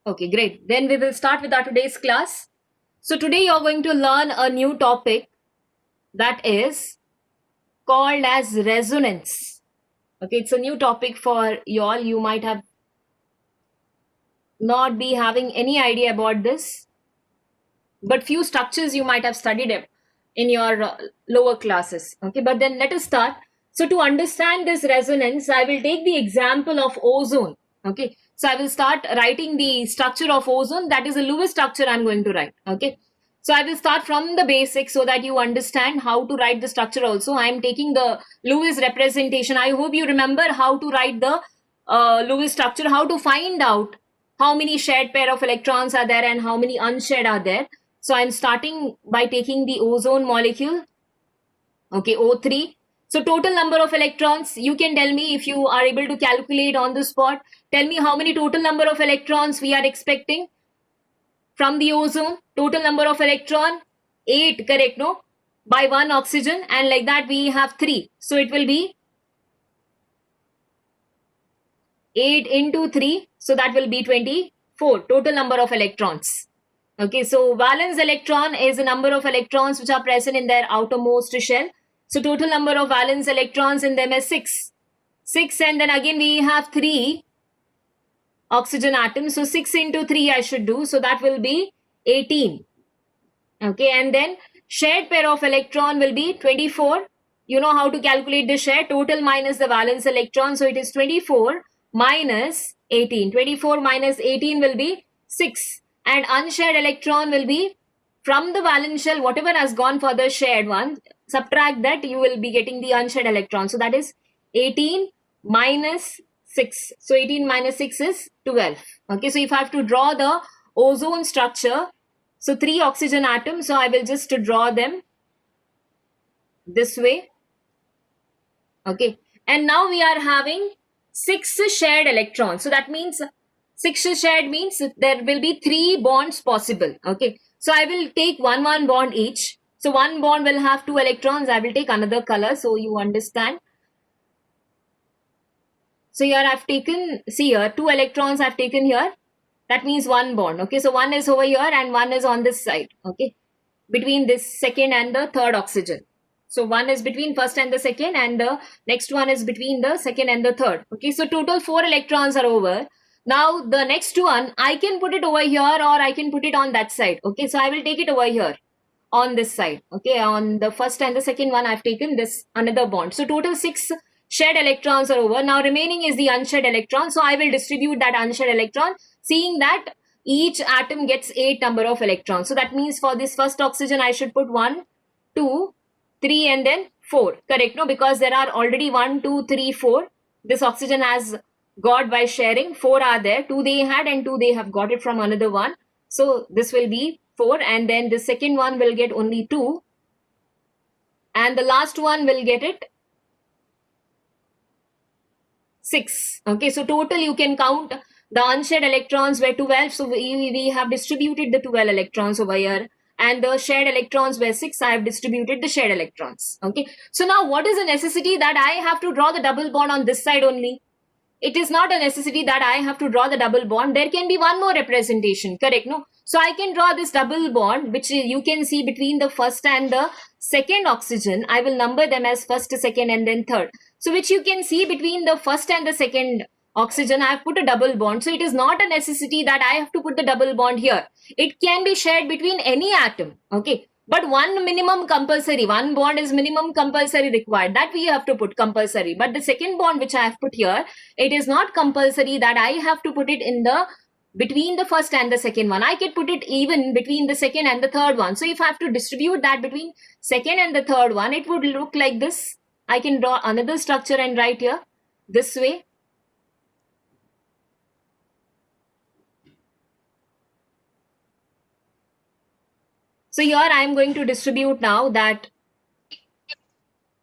Okay, great. Then we will start with our today's class. So today you're going to learn a new topic that is called as resonance. Okay, it's a new topic for you all. You might have not be having any idea about this, but few structures you might have studied it in your lower classes. Okay, but then let us start. So to understand this resonance, I will take the example of ozone. Okay, so I will start writing the structure of ozone. That is a Lewis structure I'm going to write. Okay, so I will start from the basics so that you understand how to write the structure also. I am taking the Lewis representation. I hope you remember how to write the Lewis structure, how to find out how many shared pair of electrons are there and how many unshared are there. So I'm starting by taking the ozone molecule, okay, O3. So total number of electrons, you can tell me if you are able to calculate on the spot. Tell me how many total number of electrons we are expecting from the ozone. Total number of electron, 8, correct, no? By 1 oxygen, and like that we have 3. So it will be 8 into 3, so that will be 24, total number of electrons. Okay, so valence electron is the number of electrons which are present in their outermost shell. So total number of valence electrons in them is 6. 6, and then again we have 3 oxygen atoms. So 6 into 3 I should do. So that will be 18. Okay, and then shared pair of electron will be 24. You know how to calculate the share, total minus the valence electron. So it is 24 minus 18. 24 minus 18 will be 6. And unshared electron will be from the valence shell, whatever has gone for the shared one, subtract that, you will be getting the unshared electron. So that is 18 minus 6. So 18 minus 6 is 12. Okay, so if I have to draw the ozone structure, so 3 oxygen atoms, so I will just draw them this way. Okay, and now we are having 6 shared electrons. So that means 6 shared means there will be 3 bonds possible. Okay, so I will take one bond each. So one bond will have 2 electrons. I will take another color so you understand. So here I've taken, see here, 2 electrons I've taken here. That means one bond. Okay, so one is over here and one is on this side. Okay, between this second and the third oxygen. So one is between first and the second, and the next one is between the second and the third. Okay, so total 4 electrons are over. Now the next one, I can put it over here or I can put it on that side. Okay, so I will take it over here on this side. Okay, on the first and the second one, I've taken this another bond. So total 6 shared electrons are over. Now remaining is the unshared electron. So I will distribute that unshared electron, seeing that each atom gets 8 number of electrons. So that means for this first oxygen, I should put 1, 2, 3 and then 4. Correct? No, because there are already 1, 2, 3, 4. This oxygen has got by sharing. 4 are there. 2 they had and 2 they have got it from another one. So this will be 4, and then the second one will get only 2. And the last one will get it 6. Okay, so total you can count the unshared electrons were 12. So we have distributed the 12 electrons over here. And the shared electrons were 6. I have distributed the shared electrons. Okay, so now what is the necessity that I have to draw the double bond on this side only? It is not a necessity that I have to draw the double bond. There can be one more representation, correct? No, so I can draw this double bond, which you can see between the first and the second oxygen. I will number them as first, second and then third. So which you can see between the first and the second oxygen, I have put a double bond. So it is not a necessity that I have to put the double bond here. It can be shared between any atom. Okay, but one minimum compulsory, one bond is minimum compulsory required, that we have to put compulsory. But the second bond which I have put here, it is not compulsory that I have to put it in the between the first and the second one. I can put it even between the second and the third one. So if I have to distribute that between second and the third one, it would look like this. I can draw another structure and write here this way. So here I am going to distribute now that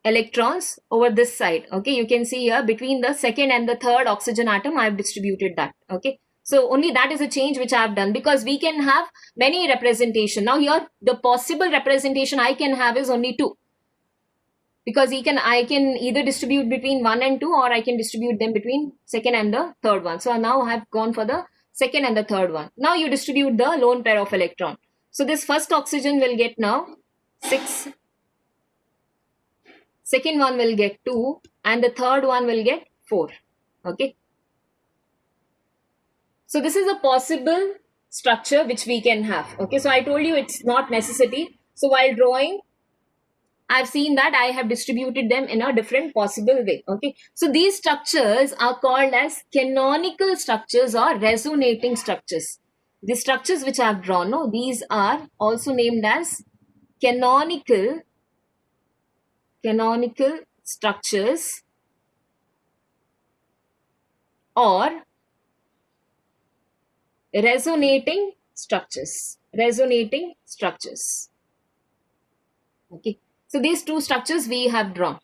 electrons over this side. Okay, you can see here between the second and the third oxygen atom, I have distributed that. Okay, so only that is a change which I have done, because we can have many representation. Now here the possible representation I can have is only 2, because I can either distribute between 1 and 2, or I can distribute them between second and the third one. So now I have gone for the second and the third one. Now you distribute the lone pair of electron. So this first oxygen will get now 6, second one will get 2, and the third one will get 4. Okay. So this is a possible structure which we can have. Okay, so I told you it's not necessity. So while drawing, I've seen that I have distributed them in a different possible way. Okay, so these structures are called as canonical structures or resonating structures. The structures which I have drawn, no, these are also named as canonical structures or resonating structures. Okay, so these two structures we have drawn.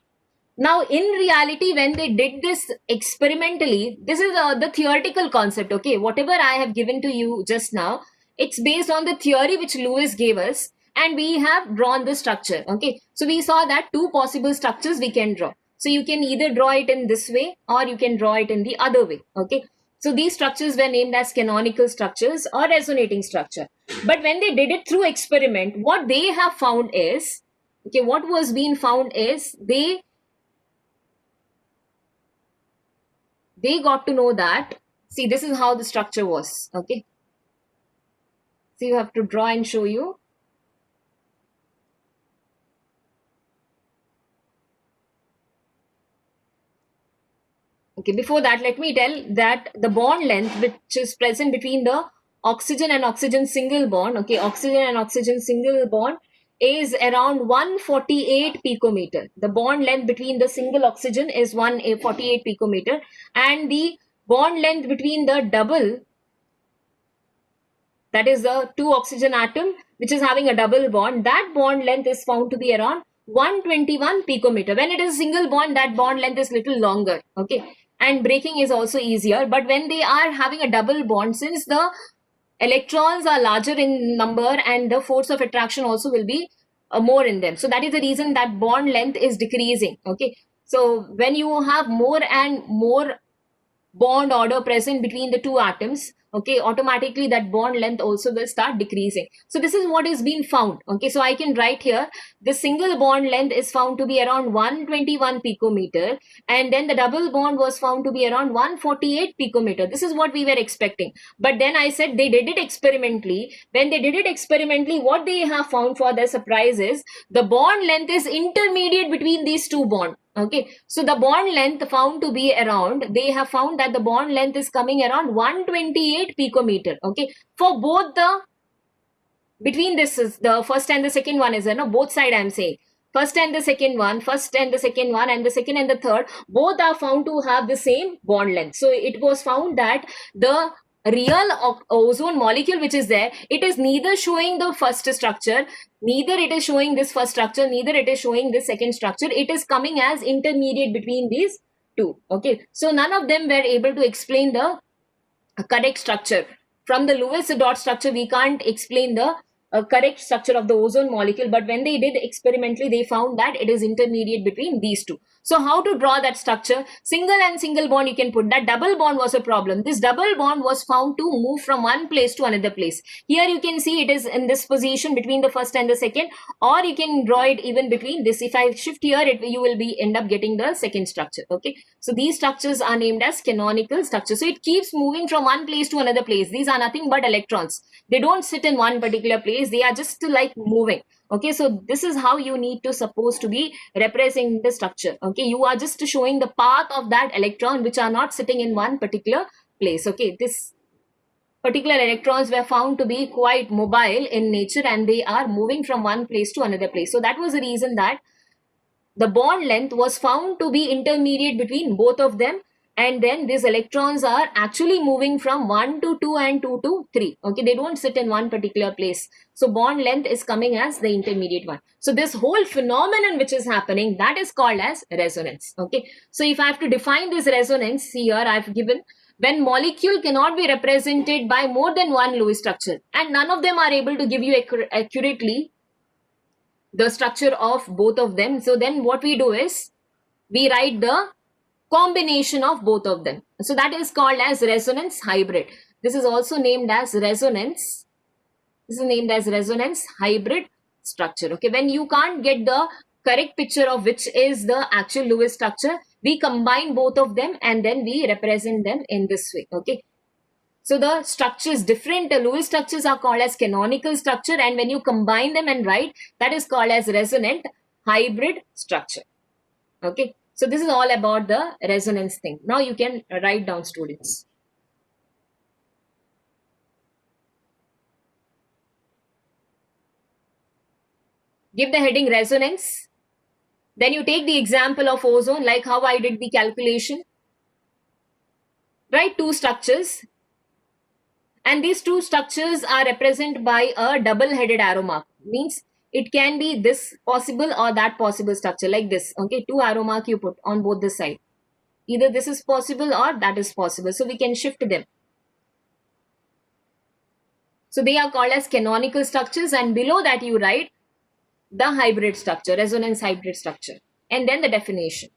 Now in reality, when they did this experimentally, this is the theoretical concept. Okay, whatever I have given to you just now, it's based on the theory which Lewis gave us, and we have drawn the structure. Okay, so we saw that two possible structures we can draw. So you can either draw it in this way or you can draw it in the other way. Okay, so these structures were named as canonical structures or resonating structure. But when they did it through experiment, what they have found is, okay, what was being found is they got to know that, see, this is how the structure was. Okay, so you have to draw and show you. Okay, before that, let me tell that the bond length which is present between the oxygen and oxygen single bond, okay, oxygen and oxygen single bond is around 148 picometer. The bond length between the single oxygen is 148 picometer, and the bond length between the double, that is the two oxygen atom which is having a double bond, that bond length is found to be around 121 picometer. When it is a single bond, that bond length is little longer. Okay, and breaking is also easier. But when they are having a double bond, since the electrons are larger in number and the force of attraction also will be more in them, so that is the reason that bond length is decreasing. Okay, so when you have more and more bond order present between the two atoms, okay, automatically that bond length also will start decreasing. So this is what is being found. Okay, so I can write here the single bond length is found to be around 121 picometer, and then the double bond was found to be around 148 picometer. This is what we were expecting. But then I said they did it experimentally. When they did it experimentally, what they have found for their surprise is the bond length is intermediate between these two bonds. Okay, so the bond length found to be around, they have found that the bond length is coming around 128 picometer. Okay, for both the, between this is the first and the second one is, both side I am saying, first and the second one, and the second and the third, both are found to have the same bond length. So it was found that the real ozone molecule which is there, it is neither showing the first structure, neither it is showing this first structure, neither it is showing this second structure. It is coming as intermediate between these two. Okay, so none of them were able to explain the correct structure. From the Lewis dot structure, we can't explain the correct structure of the ozone molecule, but when they did experimentally, they found that it is intermediate between these two. So how to draw that structure? Single and single bond you can put. That double bond was a problem. This double bond was found to move from one place to another place. Here you can see it is in this position between the first and the second, or you can draw it even between this. If I shift here, you will be end up getting the second structure. Okay, so these structures are named as canonical structures. So it keeps moving from one place to another place. These are nothing but electrons. They don't sit in one particular place. They are just like moving. Okay, so this is how you need to supposed to be representing the structure. Okay, you are just showing the path of that electron which are not sitting in one particular place. Okay, this particular electrons were found to be quite mobile in nature and they are moving from one place to another place. So that was the reason that the bond length was found to be intermediate between both of them. And then these electrons are actually moving from 1 to 2 and 2 to 3. Okay, they don't sit in one particular place. So bond length is coming as the intermediate one. So this whole phenomenon which is happening, that is called as resonance. Okay, so if I have to define this resonance, here I've given when molecule cannot be represented by more than one Lewis structure and none of them are able to give you accurately the structure of both of them. So then what we do is we write the combination of both of them. So that is called as resonance hybrid. This is also named as resonance. This is named as resonance hybrid structure. Okay, when you can't get the correct picture of which is the actual Lewis structure, we combine both of them and then we represent them in this way. Okay, so the structures, different Lewis structures are called as canonical structure, and when you combine them and write, that is called as resonant hybrid structure. Okay, so this is all about the resonance thing. Now you can write down, students. Give the heading resonance. Then you take the example of ozone, like how I did the calculation. Write two structures, and these two structures are represented by a double-headed arrow mark. Means it can be this possible or that possible structure, like this. Okay, two arrow mark you put on both the side. Either this is possible or that is possible. So we can shift them. So they are called as canonical structures, and below that you write the hybrid structure, resonance hybrid structure, and then the definition.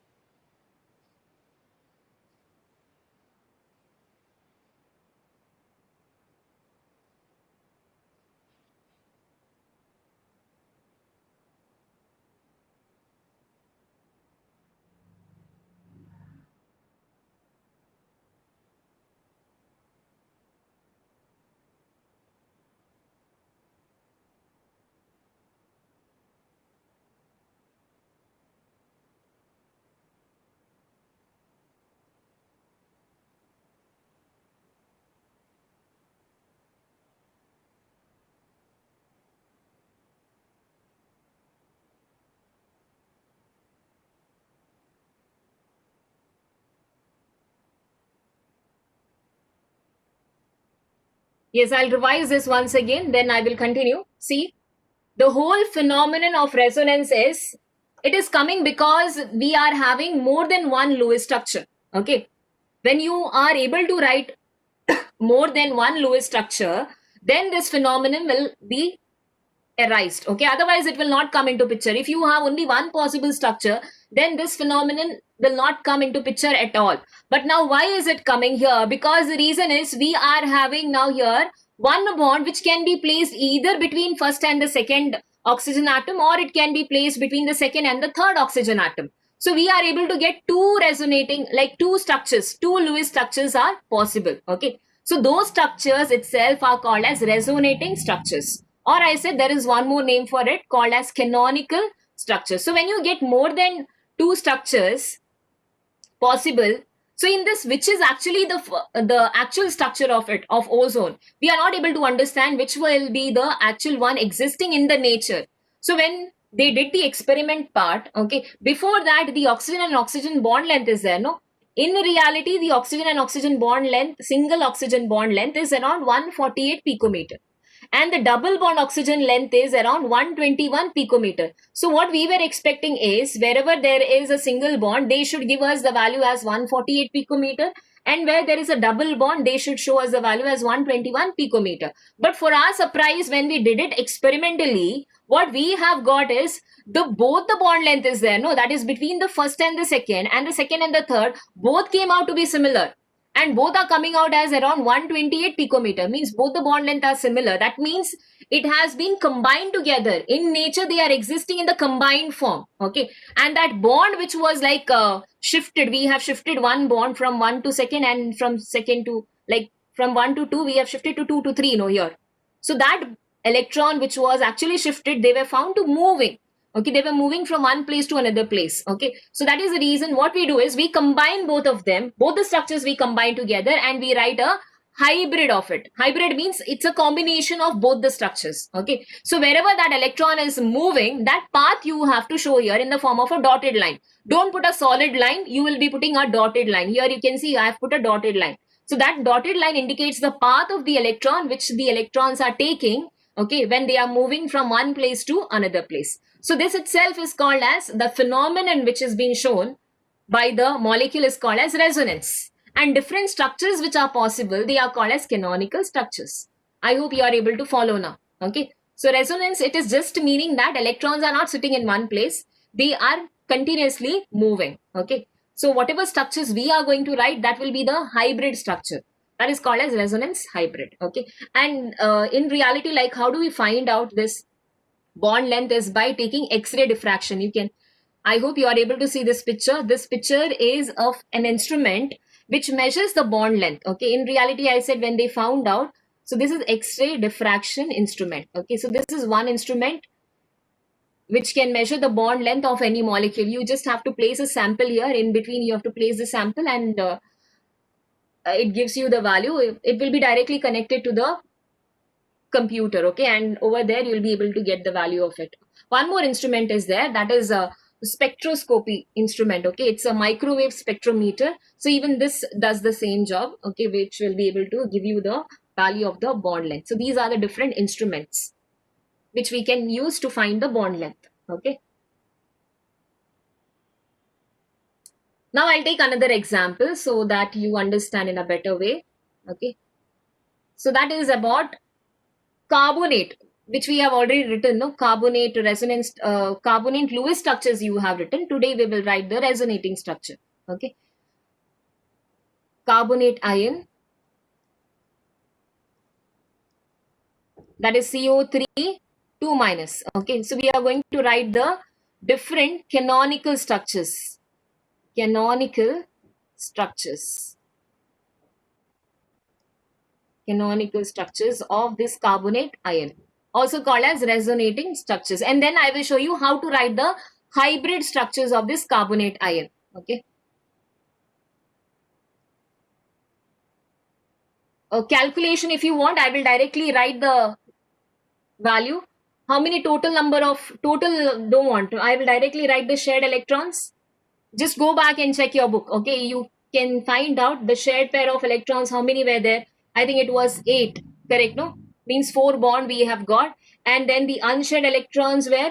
Yes, I'll revise this once again, then I will continue. See, the whole phenomenon of resonance is, it is coming because we are having more than one Lewis structure. Okay, when you are able to write more than one Lewis structure, then this phenomenon will be erased. Okay, otherwise it will not come into picture. If you have only one possible structure, then this phenomenon will not come into picture at all. But now why is it coming here? Because the reason is, we are having now here one bond which can be placed either between first and the second oxygen atom, or it can be placed between the second and the third oxygen atom. So we are able to get two resonating, like two structures, two Lewis structures are possible. Okay, so those structures itself are called as resonating structures. Or I said there is one more name for it, called as canonical structure. So when you get more than two structures possible, so in this, which is actually the actual structure of it, of ozone, we are not able to understand which will be the actual one existing in the nature. So when they did the experiment part, okay, before that the oxygen and oxygen bond length is there, no? In reality, the oxygen and oxygen bond length, single oxygen bond length is around 148 picometer, and the double bond oxygen length is around 121 picometer. So what we were expecting is, wherever there is a single bond, they should give us the value as 148 picometer, and where there is a double bond, they should show us the value as 121 picometer. But for our surprise, when we did it experimentally, what we have got is, both the bond length is there, no, that is between the first and the second and the third, both came out to be similar, and both are coming out as around 128 picometer. Means both the bond length are similar. That means it has been combined together. In nature, they are existing in the combined form. Okay, and that bond which was like shifted, we have shifted one bond from 1 to second, and from second to, like, from 1 to 2 we have shifted to 2 to 3, here. So that electron which was actually shifted, they were found to moving. Okay, they were moving from one place to another place. Okay, so that is the reason what we do is, we combine both of them, both the structures we combine together, and we write a hybrid of it. Hybrid means it's a combination of both the structures. Okay, so wherever that electron is moving, that path you have to show here in the form of a dotted line. Don't put a solid line, you will be putting a dotted line. Here you can see I have put a dotted line. So that dotted line indicates the path of the electron which the electrons are taking, okay, when they are moving from one place to another place. So this itself is called as, the phenomenon which is being shown by the molecule is called as resonance. And different structures which are possible, they are called as canonical structures. I hope you are able to follow now. Okay, so resonance, it is just meaning that electrons are not sitting in one place, they are continuously moving. Okay, so whatever structures we are going to write, that will be the hybrid structure. That is called as resonance hybrid. Okay. And in reality, like, how do we find out this bond length? Is by taking X-ray diffraction. You can, I hope you are able to see this picture. This picture is of an instrument which measures the bond length. Okay. In reality, I said when they found out, so this is X-ray diffraction instrument. Okay. So this is one instrument which can measure the bond length of any molecule. You just have to place a sample here. In between, you have to place the sample, and it gives you the value. It will be directly connected to the computer. Okay. And over there, you'll be able to get the value of it. One more instrument is there. That is a spectroscopy instrument. Okay. It's a microwave spectrometer. So even this does the same job. Okay. Which will be able to give you the value of the bond length. So these are the different instruments which we can use to find the bond length. Okay. Now I'll take another example so that you understand in a better way. Okay. So that is about carbonate, which we have already written. No, carbonate resonance, carbonate Lewis structures you have written. Today we will write the resonating structure. Okay. Carbonate ion, that is CO3 2 minus. Okay. So we are going to write the different canonical structures. Canonical structures. Canonical structures of this carbonate ion, also called as resonating structures. And then I will show you how to write the hybrid structures of this carbonate ion. Okay. A calculation, if you want, I will directly write the value. How many total number of, total don't want to, I will directly write the shared electrons. Just go back and check your book. Okay. You can find out the shared pair of electrons, how many were there. I think it was 8, correct? No, means 4 bond we have got. And then the unshared electrons were,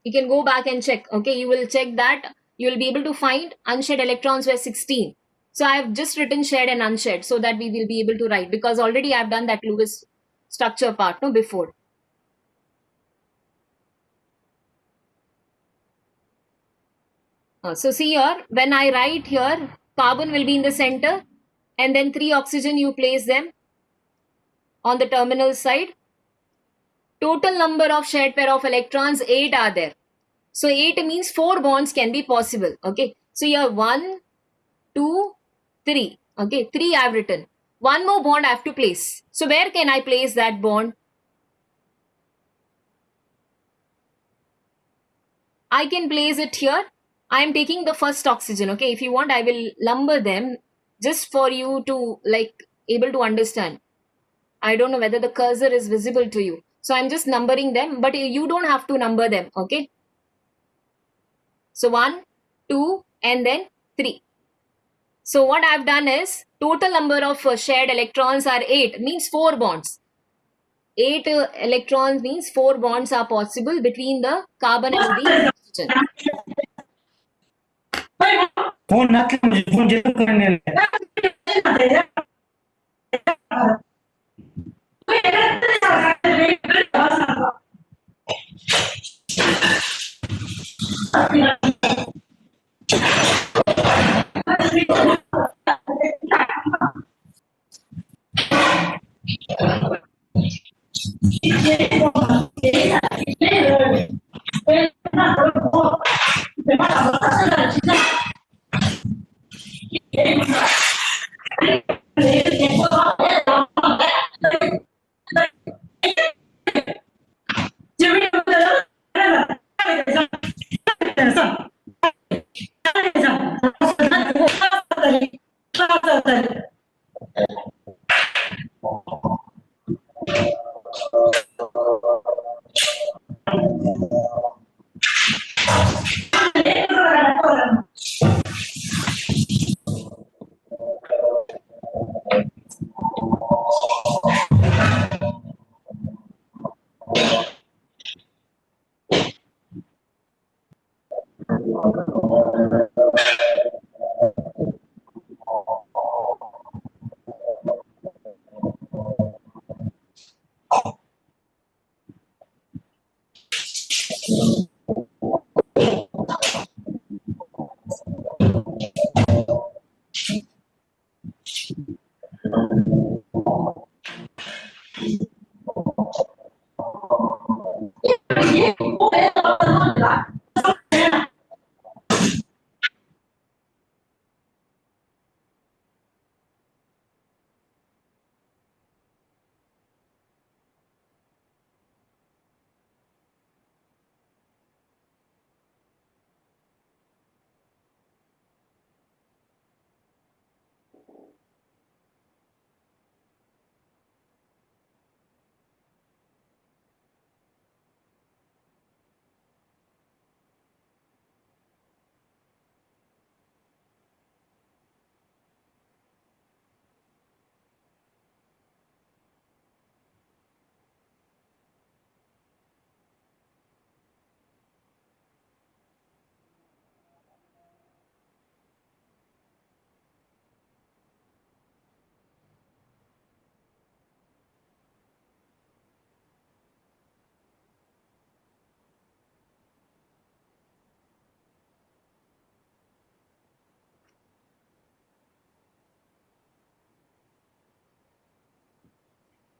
you can go back and check. Okay. You will check that. You will be able to find unshared electrons were 16. So I have just written shared and unshared so that we will be able to write, because already I have done that Lewis structure part, no, before. So see here, when I write here, carbon will be in the center, and then 3 oxygen you place them on the terminal side. Total number of shared pair of electrons, 8 are there. So 8 means 4 bonds can be possible. Okay. So here 1, 2, 3. Okay. 3 I have written. One more bond I have to place. So where can I place that bond? I can place it here. I am taking the first oxygen. Okay. If you want, I will number them just for you to like able to understand. I don't know whether the cursor is visible to you. So I'm just numbering them, but you don't have to number them. Okay. So 1, 2, and then 3. So what I've done is total number of shared electrons are 8, means 4 bonds. 8 electrons means 4 bonds are possible between the carbon and the oxygen. Phone मुझे phone जरूर करने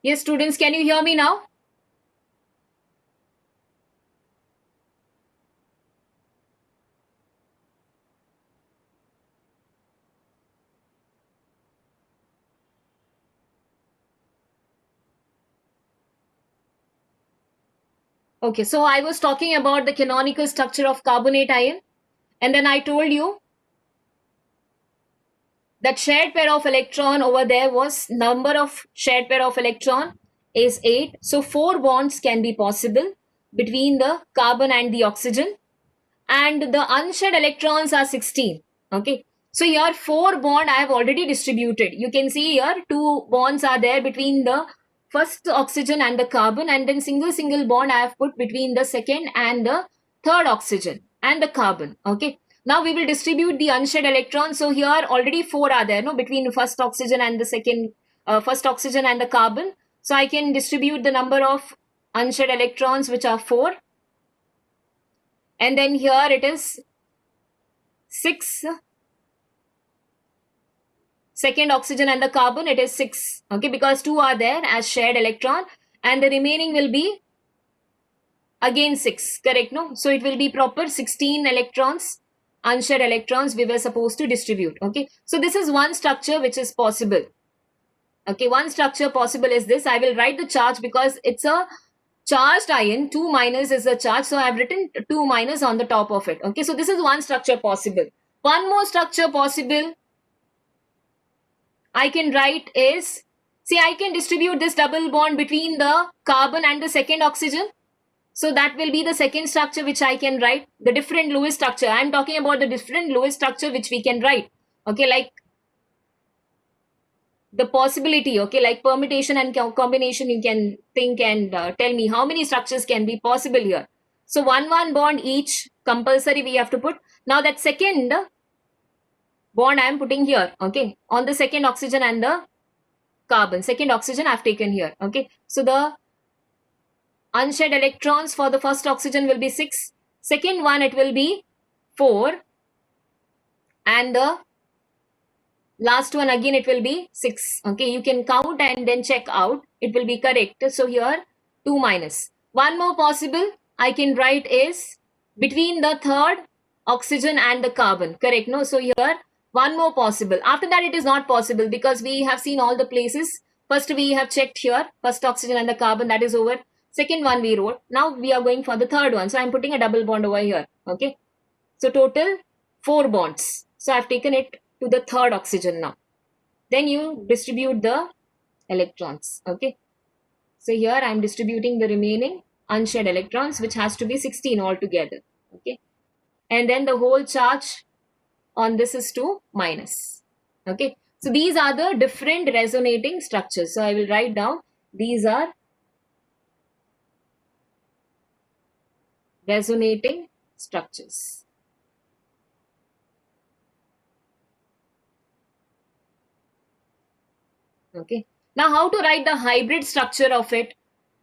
Yes, students, can you hear me now? Okay, so I was talking about the canonical structure of carbonate ion, and then I told you that shared pair of electron over there was number of shared pair of electron is 8. So 4 bonds can be possible between the carbon and the oxygen, and the unshared electrons are 16. Okay, so here 4 bond I have already distributed. You can see here 2 bonds are there between the first oxygen and the carbon, and then single bond I have put between the second and the third oxygen and the carbon. Okay, now we will distribute the unshared electrons. So here already 4 are there, no, between the first oxygen and the second, first oxygen and the carbon. So I can distribute the number of unshared electrons, which are 4, and then here it is 6, second oxygen and the carbon, it is 6. Okay, because 2 are there as shared electron, and the remaining will be again 6, correct? No, so it will be proper 16 electrons, unshared electrons we were supposed to distribute. Okay, so this is one structure which is possible. Okay, one structure possible is this. I will write the charge because it's a charged ion. 2 minus is the charge, so I have written 2 minus on the top of it. Okay, so this is one structure possible. One more structure possible I can write is, see, I can distribute this double bond between the carbon and the second oxygen. So that will be the second structure which I can write, the different Lewis structure. I am talking about the different Lewis structure which we can write. Okay, like the possibility, okay, like permutation and combination, you can think and tell me how many structures can be possible here. So one bond each compulsory we have to put. Now that second bond I am putting here, okay, on the second oxygen and the carbon. Second oxygen I've taken here. Okay, so the unshared electrons for the first oxygen will be 6. Second one it will be 4, and the last one again it will be 6. Okay, you can count and then check out. It will be correct. So here 2 minus. One more possible I can write is between the third oxygen and the carbon. Correct? No. So here one more possible. After that it is not possible because we have seen all the places. First we have checked here. First oxygen and the carbon, that is over. Second one we wrote. Now we are going for the third one. So I am putting a double bond over here. Okay. So total 4 bonds. So I have taken it to the third oxygen now. Then you distribute the electrons. Okay. So here I am distributing the remaining unshared electrons, which has to be 16 altogether. Okay. And then the whole charge on this is 2 minus. Okay. So these are the different resonating structures. So I will write down these are resonating structures. Okay. Now how to write the hybrid structure of it?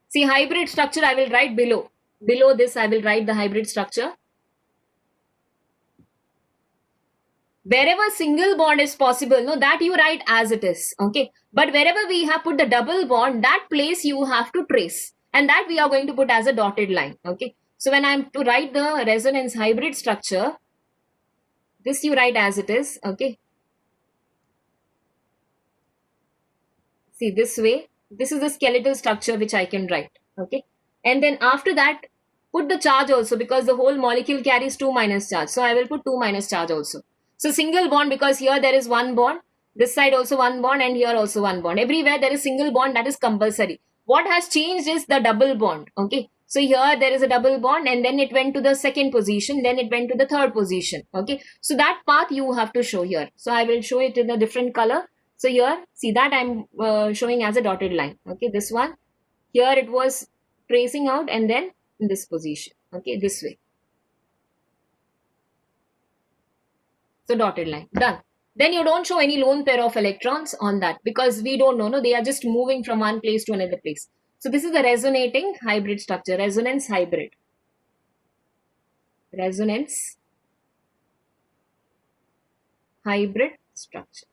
See, hybrid structure I will write below. Below this I will write the hybrid structure. Wherever single bond is possible, no, that you write as it is. Okay. But wherever we have put the double bond, that place you have to trace. And that we are going to put as a dotted line. Okay. So when I'm to write the resonance hybrid structure, this you write as it is. Okay. See, this way, this is the skeletal structure which I can write. Okay. And then after that, put the charge also, because the whole molecule carries 2 minus charge. So I will put 2 minus charge also. So single bond, because here there is one bond, this side also one bond, and here also one bond. Everywhere there is single bond, that is compulsory. What has changed is the double bond. Okay. So here there is a double bond, and then it went to the second position, then it went to the third position. Okay. So that path you have to show here. So I will show it in a different color. So here, see that I'm showing as a dotted line. Okay, this one. Here it was tracing out, and then in this position. Okay, this way. So dotted line, done. Then you don't show any lone pair of electrons on that because we don't know, no, they are just moving from one place to another place. So this is a resonating hybrid structure, resonance hybrid. Resonance hybrid structure.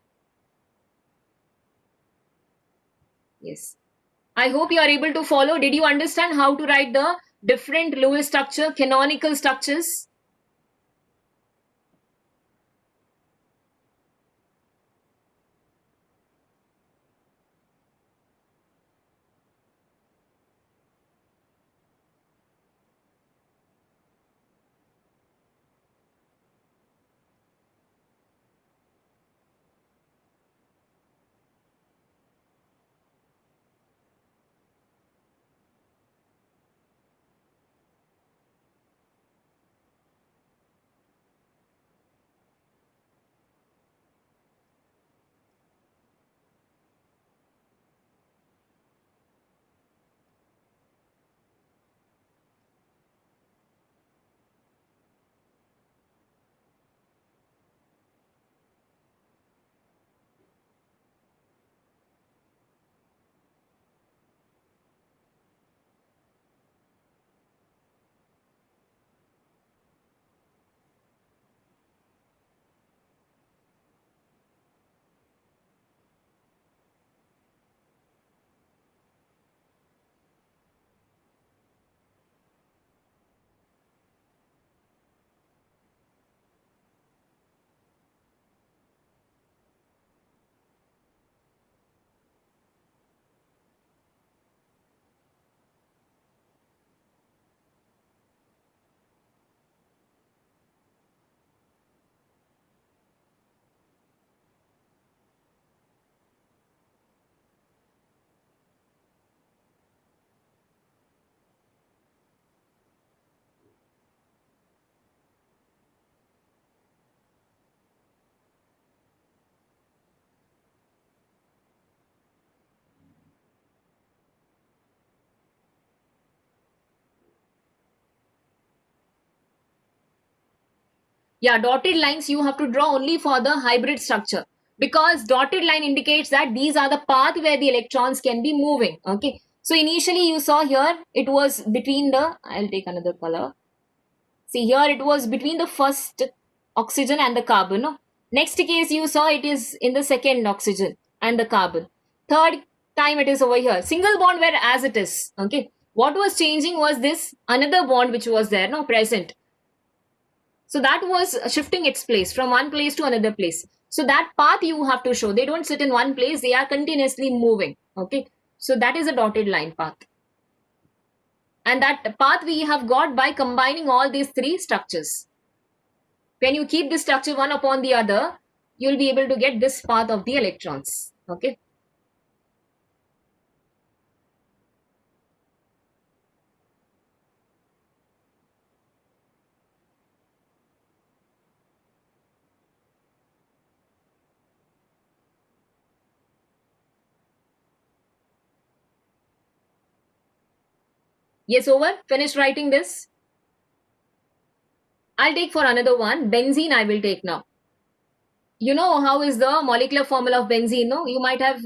Yes. I hope you are able to follow. Did you understand how to write the different Lewis structure, canonical structures? Yeah, dotted lines you have to draw only for the hybrid structure, because dotted line indicates that these are the path where the electrons can be moving. Okay. So initially you saw here it was between the, I'll take another color. See here it was between the first oxygen and the carbon. No? Next case you saw it is in the second oxygen and the carbon. Third time it is over here. Single bond where as it is. Okay. What was changing was this another bond which was there, no, present. So that was shifting its place from one place to another place. So that path you have to show. They don't sit in one place, they are continuously moving. Okay. So that is a dotted line path. And that path we have got by combining all these three structures. When you keep this structure one upon the other, you'll be able to get this path of the electrons. Okay. Yes, over. Finish writing this. I'll take for another one. Benzene I will take now. You know how is the molecular formula of benzene? No, you might have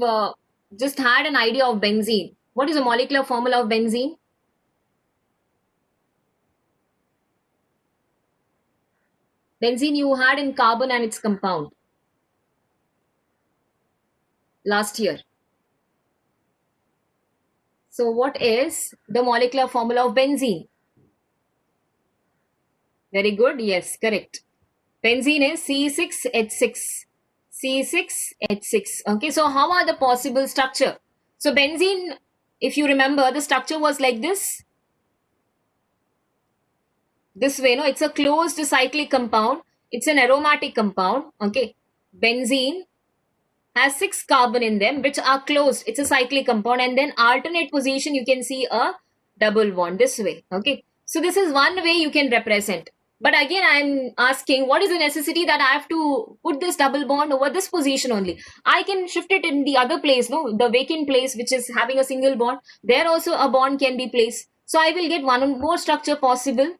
just had an idea of benzene. What is the molecular formula of benzene? Benzene you had in carbon and its compound last year. So what is the molecular formula of benzene? Very good. Yes, correct. Benzene is C6H6. C6H6. Okay, so how are the possible structure? So benzene, if you remember, the structure was like this. This way, no, it's a closed cyclic compound. It's an aromatic compound. Okay, benzene has 6 carbon in them which are closed. It's a cyclic compound, and then alternate position you can see a double bond this way. Okay, so this is one way you can represent. But again I'm asking, what is the necessity that I have to put this double bond over this position only? I can shift it in the other place, no, the vacant place which is having a single bond. There also a bond can be placed. So I will get one more structure possible.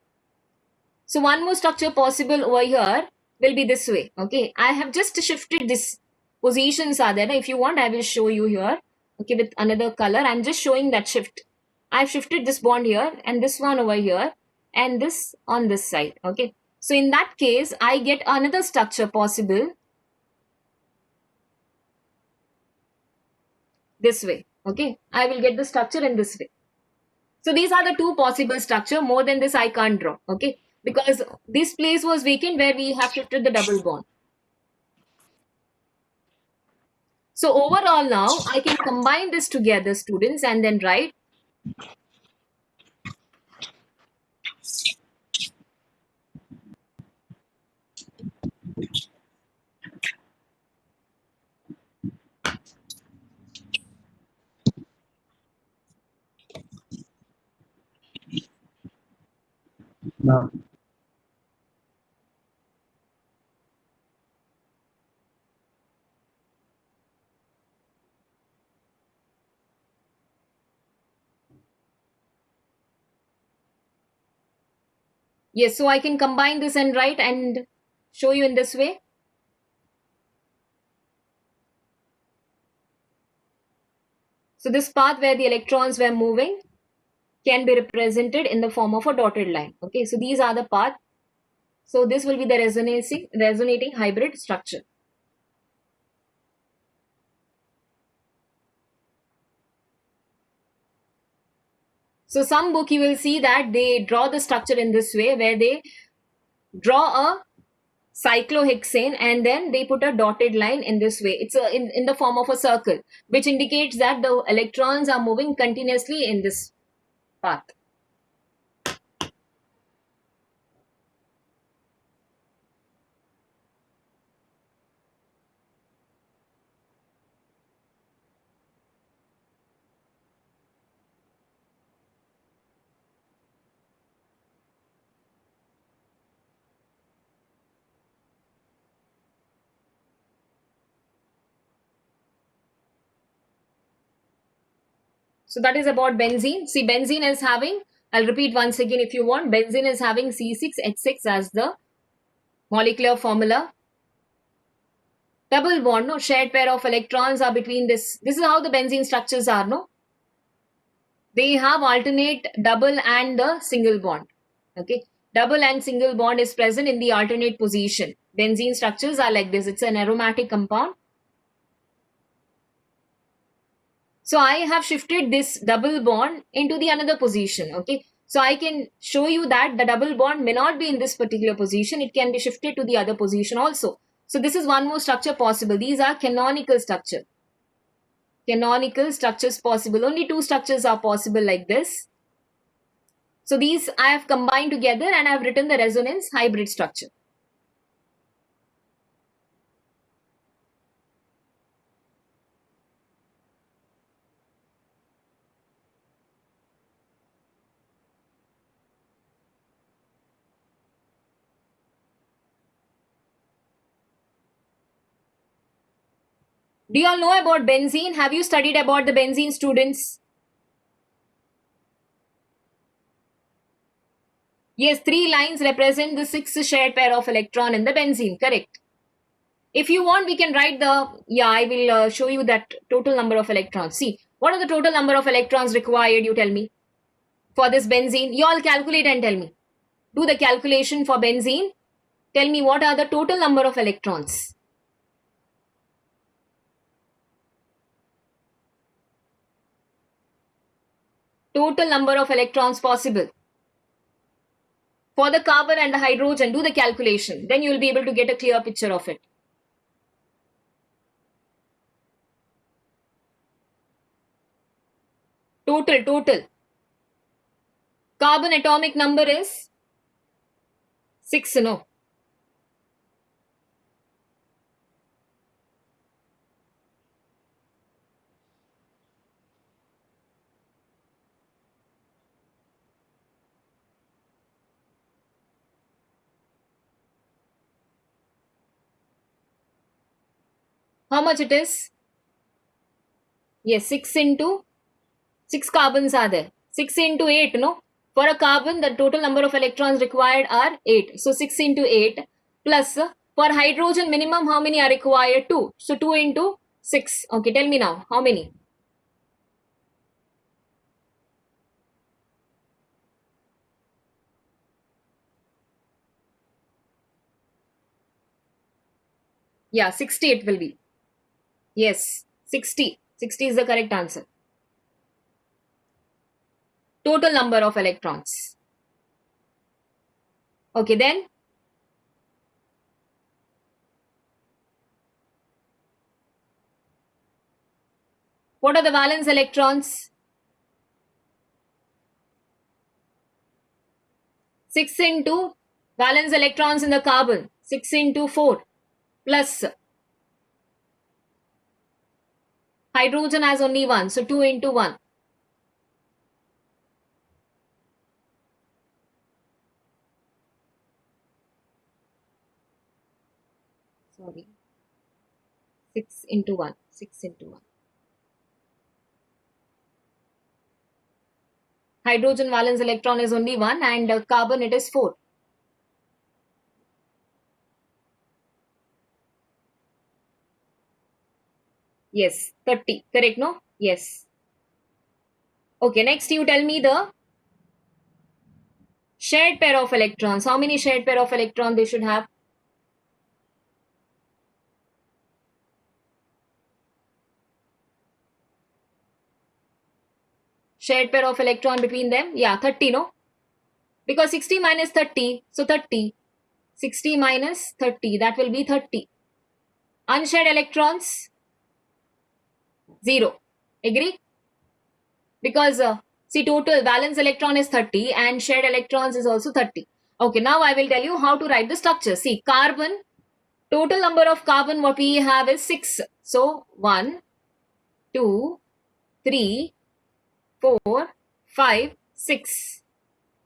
So one more structure possible over here will be this way. Okay, I have just shifted this. Positions are there. If you want, I will show you here. Okay, with another color. I'm just showing that shift. I've shifted this bond here and this one over here and this on this side. Okay, so in that case, I get another structure possible this way. Okay, I will get the structure in this way. So these are the two possible structure. More than this, I can't draw. Okay, because this place was vacant where we have shifted the double bond. So overall now, I can combine this together, students, and then write. No. Yes, so I can combine this and write and show you in this way. So this path where the electrons were moving can be represented in the form of a dotted line. Okay, so these are the path. So this will be the resonating hybrid structure. So some book you will see that they draw the structure in this way where they draw a cyclohexane and then they put a dotted line in this way. It's in the form of a circle, which indicates that the electrons are moving continuously in this path. So that is about benzene. See, benzene is having, I'll repeat once again if you want, benzene is having C6H6 as the molecular formula. Double bond, no, shared pair of electrons are between this. This is how the benzene structures are, no? They have alternate double and the single bond. Okay, double and single bond is present in the alternate position. Benzene structures are like this. It's an aromatic compound. So I have shifted this double bond into the another position. Okay, so I can show you that the double bond may not be in this particular position. It can be shifted to the other position also. So this is one more structure possible. These are canonical structure. Canonical structures possible. Only two structures are possible like this. So these I have combined together and I have written the resonance hybrid structure. Do you all know about benzene? Have you studied about the benzene, students? Yes, 3 lines represent the 6th shared pair of electron in the benzene, correct? If you want, we can write I will show you that total number of electrons. See, what are the total number of electrons required, you tell me, for this benzene? You all calculate and tell me. Do the calculation for benzene. Tell me what are the total number of electrons. Total number of electrons possible. For the carbon and the hydrogen, do the calculation. Then you will be able to get a clear picture of it. Total. Carbon atomic number is 6, no? How much it is? Yes, 6 into 6 carbons are there. 6 into 8, no? For a carbon, the total number of electrons required are 8. So 6 into 8 plus for hydrogen minimum how many are required? 2. So 2 into 6. Okay, tell me now, how many? Yeah, 60 it will be. Yes, 60. 60 is the correct answer. total number of electrons. Okay, then what are the valence electrons? 6 into valence electrons in the carbon, 6 into 4 plus hydrogen has only 1, so 2 into 1. Sorry, 6 into 1, 6 into 1. Hydrogen valence electron is only 1 and carbon it is 4. Yes, 30. Correct, no? Yes. Okay, next you tell me the shared pair of electrons. How many shared pair of electrons they should have? Shared pair of electron between them? Yeah, 30, no? Because 60 minus 30, so 30. 60 minus 30, that will be 30. Unshared electrons? 0. Agree? Because see, total valence electron is 30 and shared electrons is also 30. Okay, now I will tell you how to write the structure. See, carbon, total number of carbon what we have is 6. So 1, 2, 3, 4, 5, 6.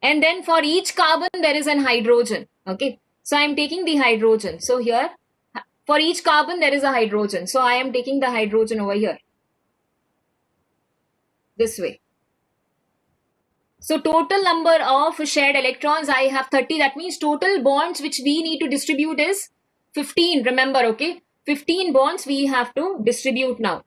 And then for each carbon there is an hydrogen. Okay, so I am taking the hydrogen. So here for each carbon there is a hydrogen. So I am taking the hydrogen over here. This way. So total number of shared electrons I have 30. That means total bonds which we need to distribute is 15. Remember, okay? 15 bonds we have to distribute now.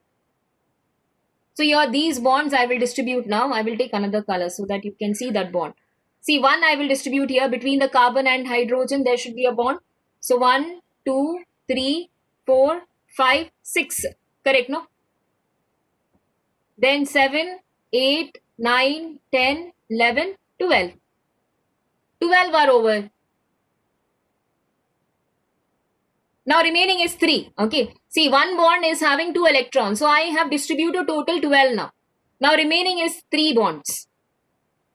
So here these bonds I will distribute now. I will take another color so that you can see that bond. See, one I will distribute here between the carbon and hydrogen. There should be a bond. So 1, 2, 3, 4, 5, 6. Correct, no? Then 7, 8, 9, 10, 11, 12. 12 are over. Now remaining is 3. Okay. See, one bond is having 2 electrons. So I have distributed total 12 now. Now remaining is 3 bonds.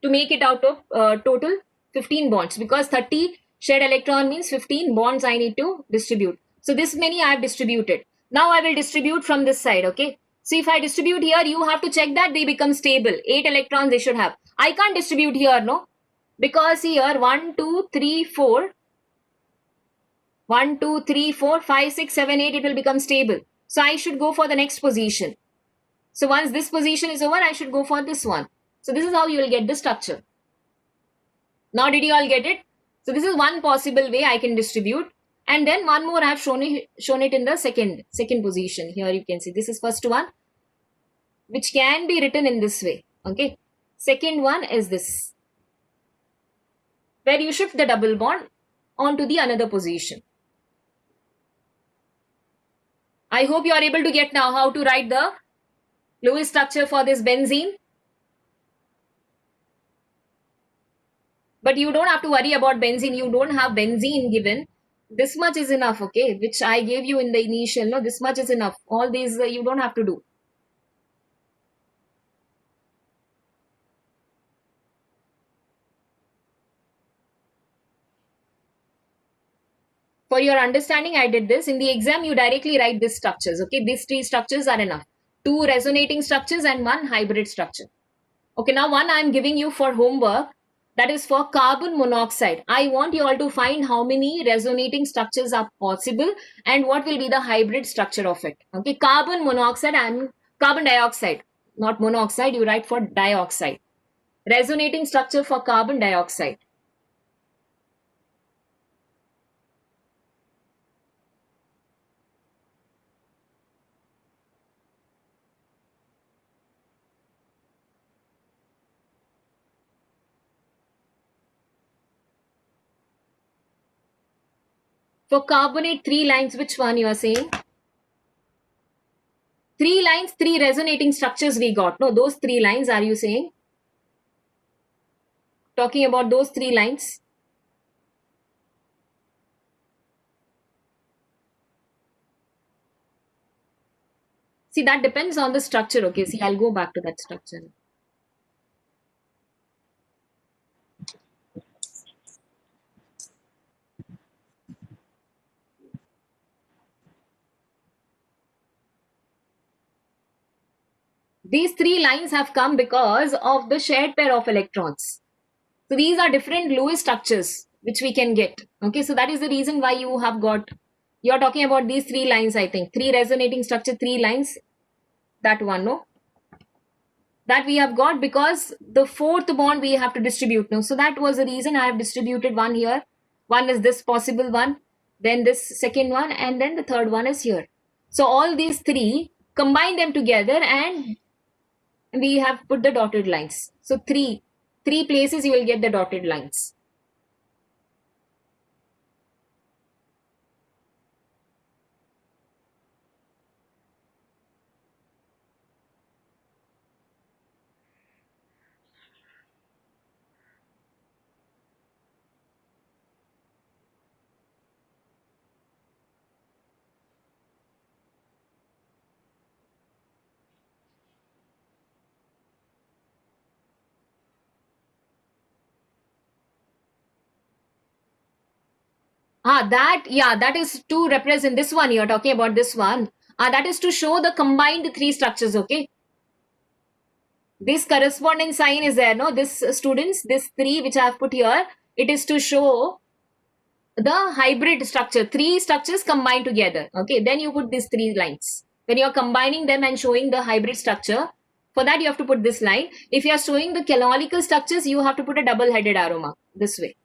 To make it out of total 15 bonds. Because 30 shared electron means 15 bonds I need to distribute. So this many I have distributed. Now I will distribute from this side. Okay. So if I distribute here, you have to check that they become stable. 8 electrons they should have. I can't distribute here, no? Because here 1, 2, 3, 4. 1, 2, 3, 4, 5, 6, 7, 8, it will become stable. So I should go for the next position. So once this position is over, I should go for this one. So this is how you will get the structure. Now did you all get it? So this is one possible way I can distribute. And then one more I have shown it in the second position. Here you can see this is first one, which can be written in this way. Okay. Second one is this, where you shift the double bond onto the another position. I hope you are able to get now how to write the Lewis structure for this benzene. But you don't have to worry about benzene. You don't have benzene given. This much is enough, okay, which I gave you in the initial. No, this much is enough. All these you don't have to do. For your understanding, I did this. In the exam, you directly write these structures, okay. These 3 structures are enough. 2 resonating structures and 1 hybrid structure. Okay, now one I am giving you for homework. That is for carbon monoxide. I want you all to find how many resonating structures are possible and what will be the hybrid structure of it. Okay, carbon monoxide and carbon dioxide. Not monoxide, you write for dioxide. Resonating structure for carbon dioxide. For carbonate, 3 lines, which one you are saying? 3 lines, 3 resonating structures we got. No, those 3 lines are you saying? talking about those 3 lines. See, that depends on the structure. Okay, see, I'll go back to that structure. These 3 lines have come because of the shared pair of electrons. So these are different Lewis structures which we can get. Okay, so that is the reason why you have got, you are talking about these 3 lines, I think. 3 resonating structure, 3 lines. That one, no? That we have got because the 4th bond we have to distribute now. So that was the reason I have distributed one here. One is this possible one, then this second one, and then the third one is here. So all these 3, combine them together and we have put the dotted lines. So 3 places you will get the dotted lines. That is to represent this one. You're talking about this one. That is to show the combined 3 structures. Okay. This corresponding sign is there. No, this students, this 3 which I have put here, it is to show the hybrid structure. 3 structures combined together. Okay. Then you put these 3 lines. When you're combining them and showing the hybrid structure, for that you have to put this line. If you are showing the canonical structures, you have to put a double-headed arrow mark this way.